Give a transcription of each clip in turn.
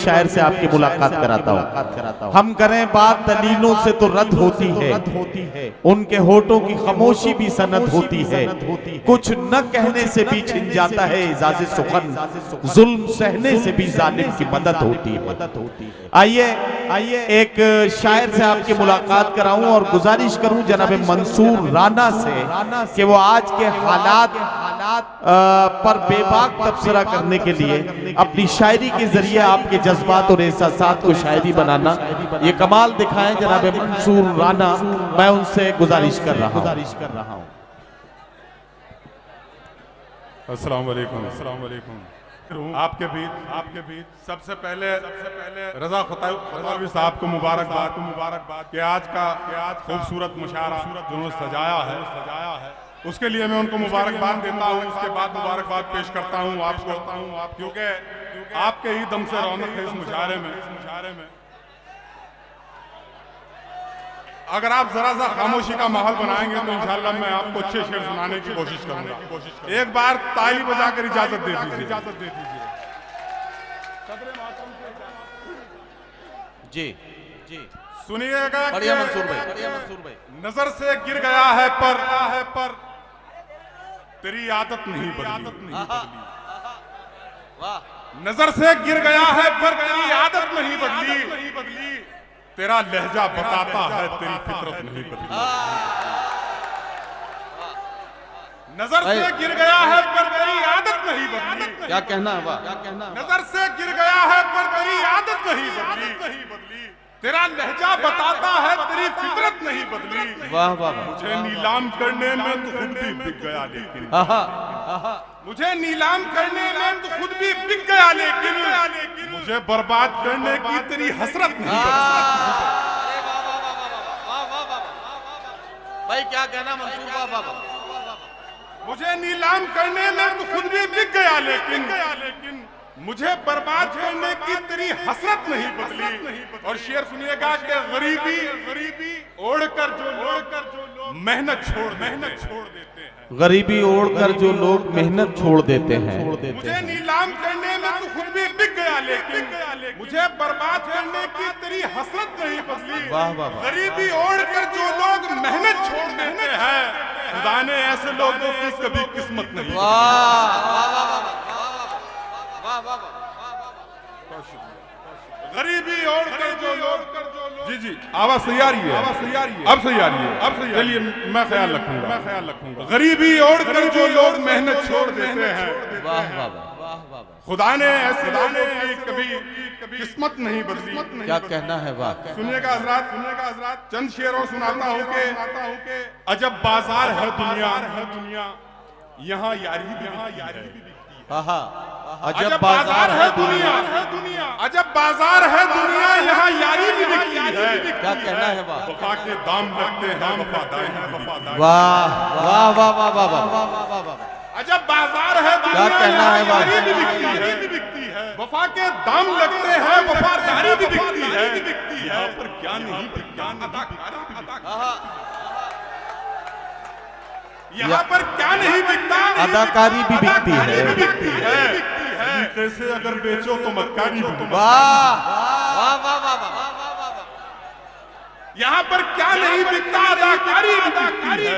शायर से आपकी मुलाकात कराता हूँ। हम करें बात दलीलों से तो रद्द होती है, उनके होठों की खामोशी भी सनद होती है, कुछ न कहने से भी छिन जाता है इजाज़े सुखन, जुल्म सहने से भी जालिम की मदद होती है। आइए एक शायर से आपकी मुलाकात कराऊं और गुजारिश करूं जनाब मंसूर राना से कि वो आज के हालात पर बेबाक तबसरा करने के लिए अपनी शायरी के जरिए आपके जज्बात और एहसासात को शायरी बनाना ये कमाल दिखाएं। जनाब मंसूर राना, मैं उनसे गुजारिश कर रहा हूं। अस्सलाम वालेकुम। आपके बीच सबसे पहले रजा खुतावी साहब को मुबारकबाद कि आज खूबसूरत मुशायरा जो उन्होंने सजाया है उसके लिए मैं उनको मुबारकबाद देता हूँ। उसके बाद मुबारकबाद पेश करता हूँ आपको, क्योंकि आपके ही दम से रौनक है इस मुशायरे में। अगर आप जरा सा खामोशी का माहौल बनाएंगे तो इंशाल्लाह मैं आपको अच्छे शेर सुनाने की कोशिश करूंगा। एक बार ताली बजाकर इजाजत दे दीजिए। जी सुनिएगा। बढ़िया मंसूर भाई। नजर से गिर गया है पर तेरी आदत नहीं बदली। नजर से गिर गया है पर तेरी आदत नहीं बदली। तेरा लहजा बताता है तेरी फितरत नहीं बदली। नजर से गिर गया है पर तेरी आदत नहीं बदली। क्या कहना है? नजर से गिर गया है पर तेरी आदत नहीं बदली। तेरा लहजा बताता है तेरी फितरत नहीं बदली। वाह। मुझे नीलाम करने में तो खुद भी बिक गया लेकिन मुझे नीलाम करने में तो खुद भी बिक गया लेकिन मुझे बर्बाद करने की तेरी हसरत नहीं भाई। क्या कहना मंसूर बाबा? मुझे नीलाम करने में तो खुद भी बिक गया लेकिन मुझे बर्बाद करने की तेरी हसरत नहीं बदली। और शेर सुनिएगा कि गरीबी ओढ़कर जो लोग मेहनत छोड़ देते हैं। गरीबी ओढ़कर जो लोग मेहनत छोड़ देते हैं। मुझे नीलाम करने में तो खुद भी बिक गया लेकिन मुझे बर्बाद करने की तेरी हसरत नहीं बदली। गरीबी ओढ़कर जो लोग मेहनत छोड़ देते हैं, खुदा ने ऐसे लोगों की कभी किस्मत नहीं। गरीबी ओढ़कर जो लोग जी आवाज सही आ रही है। अब सही आ रही है। चलिए मैं ख्याल रखूंगा। गरीबी ओढ़कर जो लोग मेहनत छोड़ देते हैं, खुदा ने ऐसे लोगों की कभी किस्मत नहीं बदली। क्या कहना है? वाह। सुनिएगा हजरात, चंद शेरों सुनाता हूँ कि अजब बाजार है दुनिया, यहाँ यारी भी बिकती है। अजब बाजार है दुनिया, अजब बाजार है दुनिया, यहाँ यारी भी बिकती है। क्या कहना है? वाह। वफा के दाम लगते हैं, वफादारी। वाह। अजब बाजार है दुनिया, क्या कहना है? वाह। यारी भी बिकती है। वफा के दाम लगते हैं, वफादारी भी बिकती है। यहाँ पर क्या नहीं बिकता, यहाँ पर क्या नहीं बिकता, अदाकारी भी बिकती है। कैसे अगर बेचो तो मक्कारी भी। वाह। यहाँ पर क्या नहीं बिकता, अदाकारी भी बिकती है।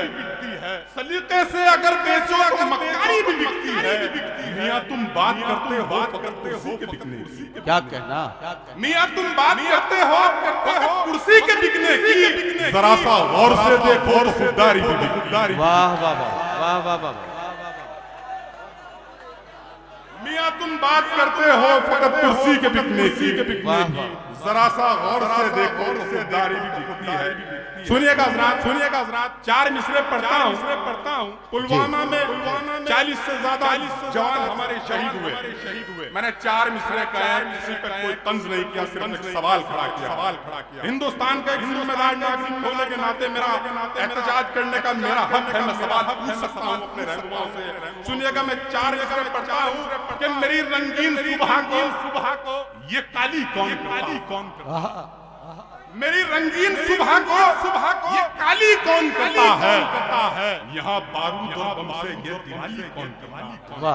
सलीके से अगर बेचो तो मक्कारी भी बिकती है। मियाँ तुम बात करते हो के बिकने की। क्या कहना? मियाँ तुम बात करते हो कुर्सी के बिकने की। जरा सा गौर से देखो तो खुददारी भी बिकती। वाह। मियाँ तुम बात करते हो फकत कुर्सी के बिकने की। जरा सा गौर से देखो तो खुददारी भी बिकती है। सुनिएगा हजरात, 4 मिसरे पढ़ता हूँ। पुलवामा में 40 से ज्यादा जवान हमारे शहीद हुए। मैंने 4 मिसरे कहे, किसी पर कोई तंज नहीं किया, सिर्फ एक सवाल खड़ा किया। हिंदुस्तान का एक जिम्मेदार नागरिक होने के नाते मेरा एहतजाज करने का मेरा हक है। मैं सवाल पूछ सकता हूँ अपने रहनुमाओं से। सुनिएगा, मैं 4 मिसरे पढ़ता हूँ कि मेरी रंगीन सुबह को ये काली कौन करता? मेरी रंगीन सुबह को ये काली कौन करता है? यहाँ बारूद और बम से ये दिवाली कौन करता है?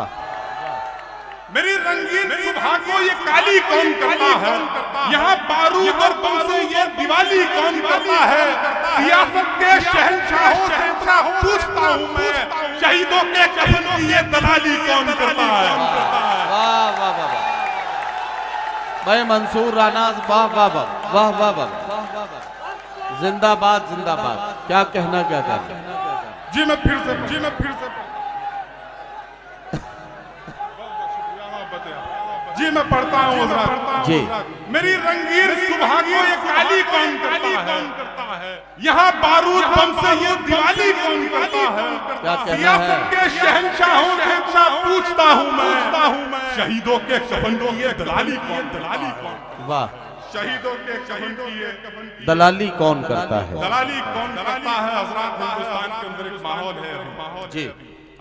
मेरी रंगीन सुबह को ये काली कौन करता है? यहाँ बारूद और बम से ये दिवाली कौन करता है? सियासत के शहंशाहों से इतना पूछता हूँ मैं, शहीदों के कफन की ये दलाली कौन करता है? वाह वाह वाह वाह भाई मंसूर राना, वाह वाह वाह वाह वाह वाह, जिंदाबाद जिंदाबाद। क्या कहना, क्या कहना। जी मैं फिर से जी मैं पढ़ता हूँ जी। मेरी रंगीन सुबह को ये काली कौन करता है? यहाँ बारूद बम से ये दिवाली कौन करता है? क्या कहना सियासत है? के शहंशाहों से इतना पूछता हूँ मैं, शहीदों के कफन की ये दलाली कौन? वाह, शहीदों के कफन की ये दलाली कौन करता है? दलाली कौन करता है? हजरात, हिंदुस्तान के अंदर एक माहौल है जी।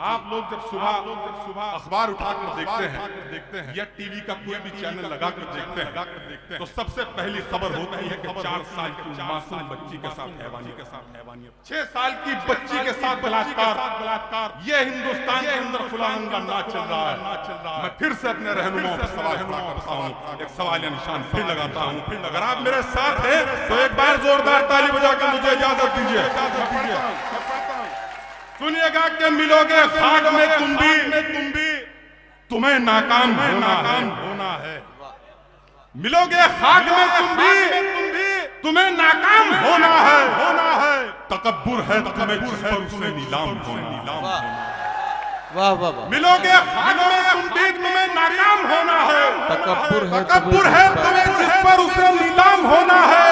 आप लोग जब सुबह अखबार उठाकर देखते हैं या टीवी का कोई भी चैनल लगाकर देखते हैं तो सबसे पहली खबर होती है कि 4 साल की मासूम बच्ची के साथ हैवानियत, 6 साल की बच्ची के साथ बलात्कार। ये हिंदुस्तान के अंदर खुलानंगा नाच चल रहा है। मैं फिर से अपने रहनुमाओं पर सवाल खड़ा करता हूँ, एक सवालिया निशान फिर लगाता हूँ। अगर आप मेरे साथ हैं तो एक बार जोरदार ताली बजाकर मुझे इजाजत दीजिए। सुनिएगा कि मिलोगे खाक में तुम भी, तुम्हें नाकाम होना है। मिलोगे खाक में तुम भी, तुम्हें नाकाम होना है। तकब्बुर है तुम्हें जिस पर उसने नीलाम होना। वाह वाह वाह। मिलोगे खाक में तुम भी, तुम्हें नाकाम होना है। तकब्बुर है तुम्हें जिस पर उसे नीलाम होना है।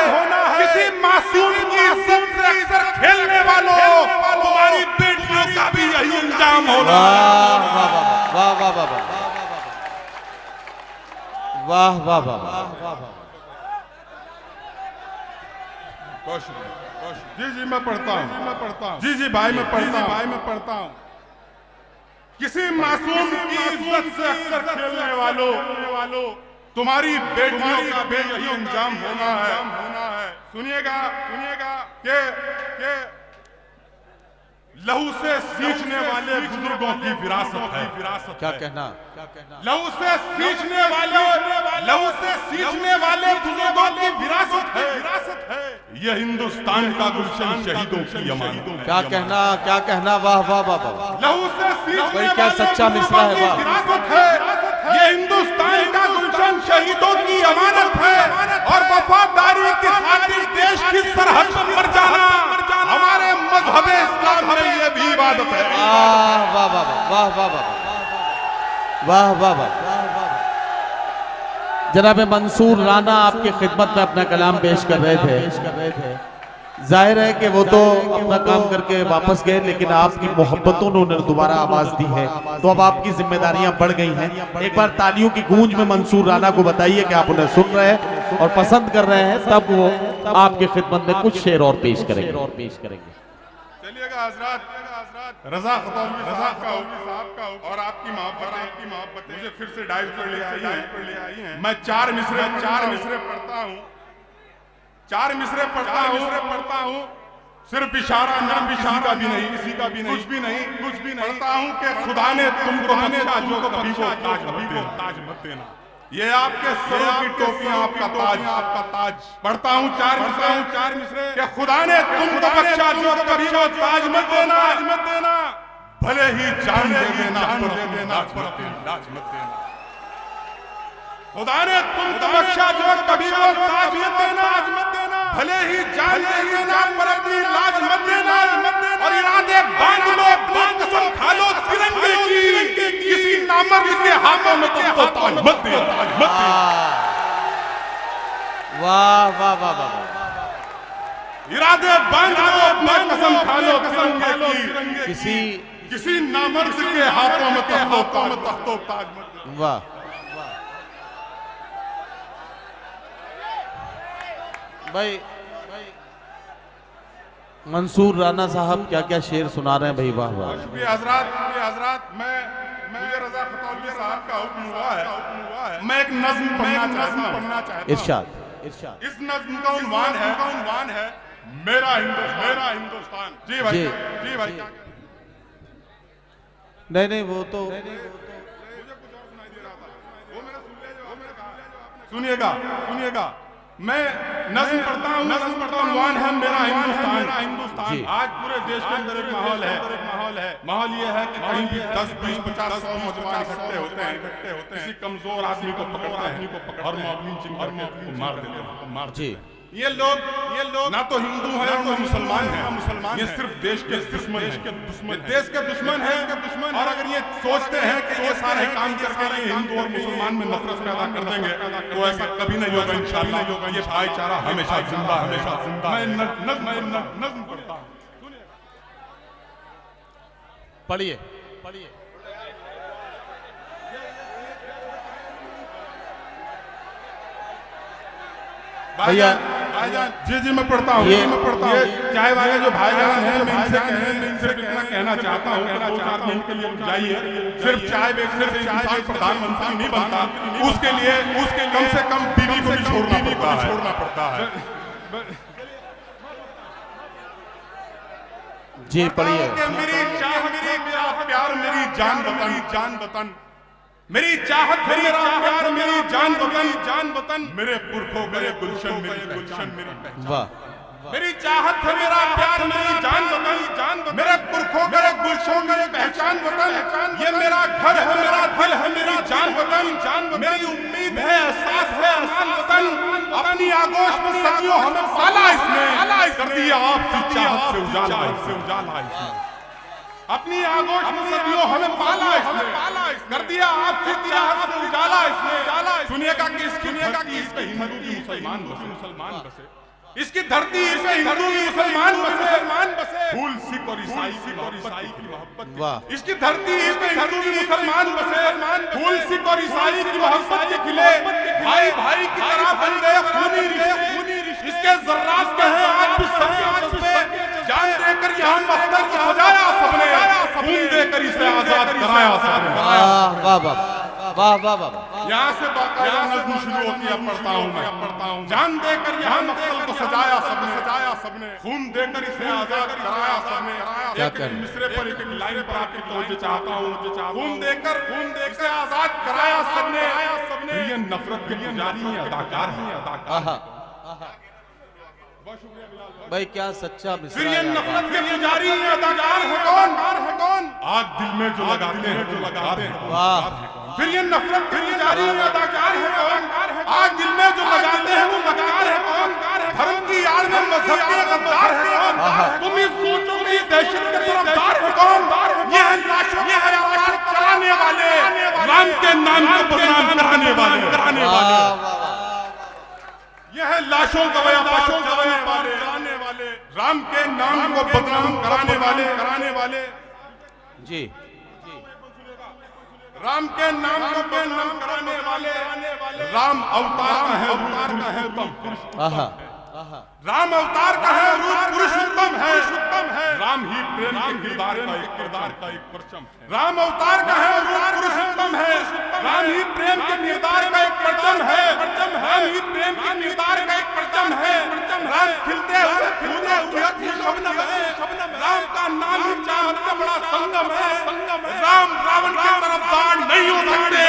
किसी मासूम की इज्जत से अक्सर खेलने वालों, तुम्हारी बेटियों का भी यही अंजाम होना है। वाह वाह वाह वाह वाह वाह वाह वाह। जी मैं पढ़ता हूँ। जी भाई मैं पढ़ता हूँ। किसी मासूम की इज्जत से अक्सर खेलने वालों, तुम्हारी बेटियों का भी यही अंजाम होना है। सुनिएगा के लहू से सींचने वाले बुजुर्गों की विरासत है। क्या कहना? लहू से सींचने वाले बुजुर्गों की विरासत है। यह हिंदुस्तान का गुलशन शहीदों की अमानत है। क्या कहना? वाह वाह वाह वाह। लहू से सींचने क्या सच्चा मिसरा है। वाह, विरासत है। ये हिंदुस्तान का गुलशन शहीदों की अमानत है। और वफादारी की खातिर देश की सरहद पर मर जाना हमारे मजहब इस्लाम में ये भी इबादत है। वाह वाह वाह वाह वाह वाह वाह वाह। जनाब मंसूर राना आपकी खिदमत में अपना कलाम पेश कर रहे थे। जाहिर है कि वो तो अपना काम करके वापस गए, लेकिन आपकी मोहब्बतों ने उन्हें दोबारा आवाज दी है, तो अब आपकी जिम्मेदारियां बढ़ गई हैं। एक बार तालियों की गूंज में मंसूर राना को बताइए कि आप उन्हें सुन रहे हैं और पसंद कर रहे हैं, तब वो आपकी खिदमत में कुछ शेर और पेश करेंगे। चलिएगा हजरात, रजा खतौली साहब का और आपकी मोहब्बत मुझे फिर से डाइव पर ले आई हैं। मैं 4 मिसरे पढ़ता हूँ। 4 मिसरे पढ़ता हूँ। सिर्फ इशारा नाम किसी का भी नहीं, कुछ भी नहीं पढ़ता हूँ कि खुदा ने तुमको बख्शा जो कभी को ताज मत देना। ये आपके सरों की टोपियां आपका ताज। पढ़ता हूँ 4 मिसरे कि खुदा ने तुमको बख्शा जो कभी को ताज मत देना। भले ही जान दे देना लाज मत देना। खुदा ने तुमको बख्शा जो कभी को ताज मत देना। भले ही जान दे देना पर अपनी लाज मत देना। और इरादे बांध लो, कसम खा लो तिरंगे की, किसी नामर्द के हाथों में तुमको ताज मत देना। वाह वाह वाह वाह। इरादे बांध लो, कसम खा लो तिरंगे की, किसी नामर्द के हाथों में तख्तो ताज मत देना। वाह। भाई मंसूर राना साहब क्या क्या शेर सुना रहे हैं भाई। वाह वाह। हजरात मुझे रजा खतौली साहब का हुक्म हुआ है। मैं एक नज्म पढ़ना चाहता हूं। इरशाद। इस नज्म का उन्वान है मेरा हिंदुस्तान। जी भाई। नहीं वो तो मुझे कुछ और सुनाई दे रहा था। सुनिएगा सुनिएगा, मैं नज़्म पढ़ता हूँ, उन्वान है मेरा हिंदुस्तान। आज पूरे देश के अंदर एक माहौल है, माहौल ये है कि कहीं भी 10, 20, 50, 100 नौजवान इकट्ठे होते हैं, किसी कमजोर आदमी को पकड़ते हैं और मौलवी चिंकर को मार देते हैं। ये लोग ना तो हिंदू है ना मुसलमान है, ये सिर्फ देश के दुश्मन है। और अगर ये सोचते हैं कि ये सारे काम करके ये हिंदू और मुसलमान में नफरत पैदा कर देंगे तो ऐसा कभी नहीं होगा इंशाअल्लाह। ये भाईचारा हमेशा जिंदा मैं नज़्म पढ़ता हूँ, पढ़िए। भैया जी मैं पढ़ता हूँ, ये चाय वाले जो भाईजान हैं, मैं इनसे इतना कहना चाहता हूँ कि 2-4 मिनट के लिए जाइए, सिर्फ चाय बेचने से इंसान प्रधानमंत्री नहीं बनता, उसके लिए कम से कम बीवी को भी छोड़ना पड़ता है। जी पढ़िए। मेरी चाहत, मेरा प्यार, मेरी जान वतन, मेरी चाहत, मेरा प्यार, मेरी जान वतन, मेरे पुरखों गए गुलशन मेरी पहचान। वाह। मेरी चाहत है, मेरा प्यार, मेरी जान वतन, मेरे पुरखों गए गुलशन मेरी पहचान वतन। ये मेरा घर है, मेरा दिल है, मेरी जान वतन, मेरी उम्मीद है, एहसास है आसान वतन। अपनी आगोश में सदियों हमें पाला इसने, कर दिया आपकी चाहत से उजाला इसने। अपनी आगोश में सदियों हमें पाला इसने, कर दिया आपकी चाहत से उजाला इसने। सुनिएगा कि इसकी हिंदू मुसलमान बसे, इसकी धरती पे हिंदू मुसलमान बसे, फूल सिख और ईसाई की मोहब्बत। वाह। इसकी धरती पे हिंदू मुसलमान बसे, फूल सिख और ईसाई की मोहब्बत के खिले, भाई भाई की तरह बन गए खूनी रिश्ते। इसके जर्रात के हैं आज भी सबके जान देकर यहाँ मस्तर को सजाया सबने, खून देकर इसे आजाद कराया सबने। वाह वाह वाह वाह वाह। यहाँ से बाकायदा नज़्म शुरू होती है, पढ़ता हूँ। जान देकर यहाँ मस्तर को सजाया सबने, खून देकर इसे आजाद कराया सबने। एक मिसरे पर एक लाइन पर आपकी तवज्जो चाहता हूँ। खून देकर इसे आजाद कराया सबने। ये नफरत के पुजारी अदाकार हैं। बहुत शुक्रिया बिलाल भाई, क्या सच्चा फिर मिसरा ये है। नफरत के पुजारी अदाकार है कौन? आग दिल में जो लगाते हैं। वाह। फिर ये नफरत के पुजारी अदाकार है कौन? आग दिल में जो लगाते हैं वो मदार है कौन? धर्म की आड़ में मजहब के गद्दार है कौन? तुम ही सोचो कि दहशत के तरफदार है कौन? ये है लाशों के हयात चलाने वाले, राम के नाम को बदनाम कराने वाले। यह है लाशों का व्यापार चलाने वाले, राम के नाम को बदनाम कराने वाले। जी। राम के नाम को बदनाम कराने वाले। राम अवतार का है रूप, राम अवतार का है रूप पुरुषोत्तम है। राम ही प्रेम के किरदार का एक परचम है। राम अवतार का है रूप पुरुषोत्तम है। राम ही प्रेम के किरदार का एक परचम है। राम ही प्रेम के किरदार का एक परचम है। राम खिलते हुए शबनम है। राम का नाम ही चाहत का बड़ा संगम है। राम रावण के तरफदार नहीं हो सकते,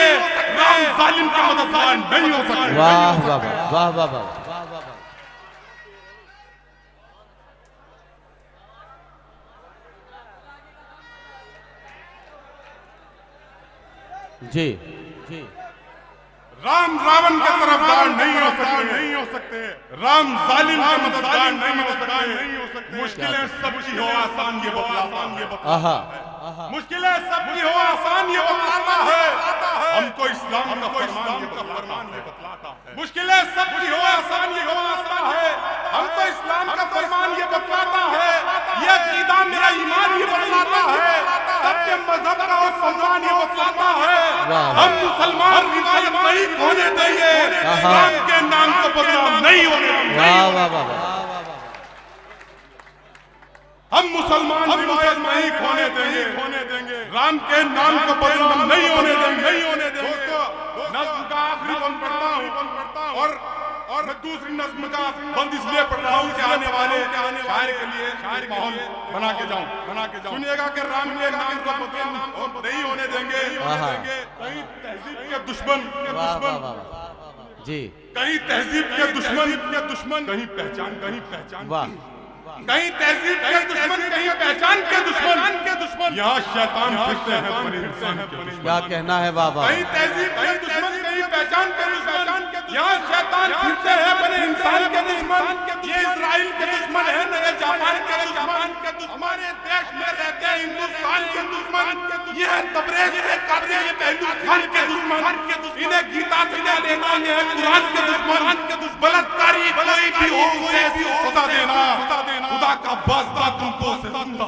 राम जालिम के मददगार नहीं हो सकते। वाह वाह वाह वाह वाह। जी जी। राम रावण के तरफदार नहीं हो सकते, राम जालिम के मददगार नहीं हो सकते। मुश्किलें सबकी हो आसान ये बतलाता है। मुश्किलें सबकी हो आसान ये बतलाता है। हमको इस्लाम का फरमान ये बतलाता है। मुश्किलें सबकी हो आसान ये बतलाता है। हमको इस्लाम का फरमान ये बतलाता है। ये अकीदा मेरा ईमान ये बतलाता है। सबके मजहब का और सम्मान ये बतलाता है। हम मुसलमान रिवायत नहीं होने देंगे, राम के नाम को बदनाम नहीं होने देंगे। हम मुसलमान रिवायत नहीं होने देंगे, राम के नाम को बदनाम नहीं होने देंगे। दोस्तों, नज़्म का आखिरी बंद पढ़ता हूँ और मैं दूसरी नज़्म का बंद इसलिए पढ़ रहा हूँ कि आने वाले शायर के लिए माहौल बना के जाऊं। सुनिएगा कि राम के नाम को बदनाम नहीं होने देंगे। कहीं तहजीब के दुश्मन जी कहीं तहजीब के दुश्मन कहीं पहचान वाह कहीं तहजीब के दुश्मन कहीं पहचान के दुश्मन यहाँ शैतान फिरते हैं बने इंसान के दुश्मन। क्या कहना है वाह वाह कहीं तहजीब के दुश्मन कहीं पहचान के दुश्मन यहाँ शैतान फिरते हैं बने इंसान के दुश्मन। ये इजराइल के दुश्मन है न ये जापान के दुश्मन हमारे देश में रहते हैं हिंदुस्तान के दुश्मन। ये है तबरेज के कातिल ये पहलू खान के दुश्मन। इन्हें गीता से क्या लेना ये है कुरान के दुश्मन। बलात्कारी कोई भी हो उसे सजा देना खुदा का वास्ता तुमको से जिंदा